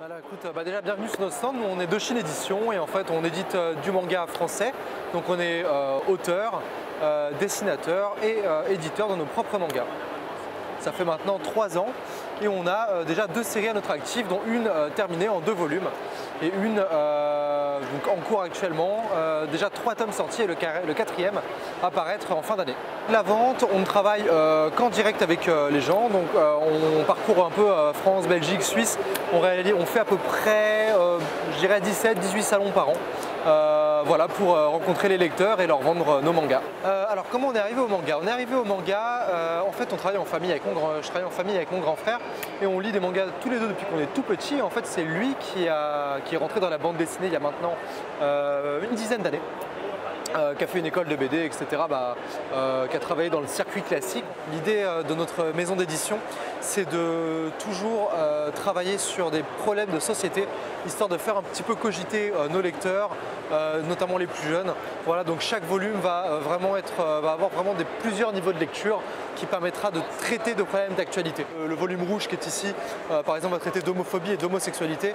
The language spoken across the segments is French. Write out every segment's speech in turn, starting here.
Voilà, écoute, déjà bienvenue sur notre stand. Nous, on est Doshin Édition et en fait on édite du manga français. Donc on est auteur, dessinateur et éditeur de nos propres mangas. Ça fait maintenant 3 ans et on a déjà 2 séries à notre actif, dont une terminée en 2 volumes et une donc en cours actuellement. Déjà 3 tomes sortis et le 4e à paraître en fin d'année. La vente, on ne travaille qu'en direct avec les gens, donc on parcourt un peu France, Belgique, Suisse. On fait à peu près, je dirais 17-18 salons par an. Voilà, pour rencontrer les lecteurs et leur vendre nos mangas. Alors comment on est arrivé au manga? On est arrivé au manga, en fait on travaille en famille avec je travaille en famille avec mon grand frère et on lit des mangas tous les deux depuis qu'on est tout petit. En fait c'est lui qui est rentré dans la bande dessinée il y a maintenant une dizaine d'années. Qui a fait une école de BD, etc., qui a travaillé dans le circuit classique. L'idée de notre maison d'édition, c'est de toujours travailler sur des problèmes de société, histoire de faire un petit peu cogiter nos lecteurs, notamment les plus jeunes. Voilà, donc chaque volume va avoir vraiment plusieurs niveaux de lecture qui permettra de traiter de problèmes d'actualité. Le volume rouge qui est ici, par exemple, va traiter d'homophobie et d'homosexualité,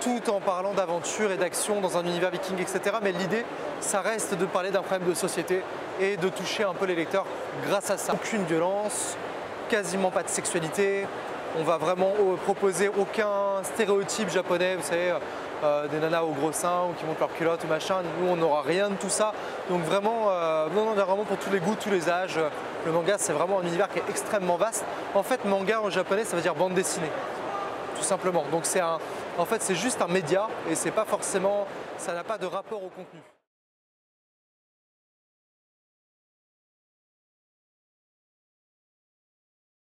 tout en parlant d'aventure et d'action dans un univers viking, etc. Mais l'idée, ça reste de parler d'un problème de société et de toucher un peu les lecteurs grâce à ça. Aucune violence, quasiment pas de sexualité. On va vraiment proposer aucun stéréotype japonais, vous savez, des nanas au gros seins ou qui montent leurs culottes ou machin. Nous, on n'aura rien de tout ça. Donc vraiment, non, on a vraiment pour tous les goûts, tous les âges. Le manga, c'est vraiment un univers qui est extrêmement vaste. En fait, manga en japonais, ça veut dire bande dessinée. Tout simplement. Donc en fait c'est juste un média et c'est pas forcément, ça n'a pas de rapport au contenu.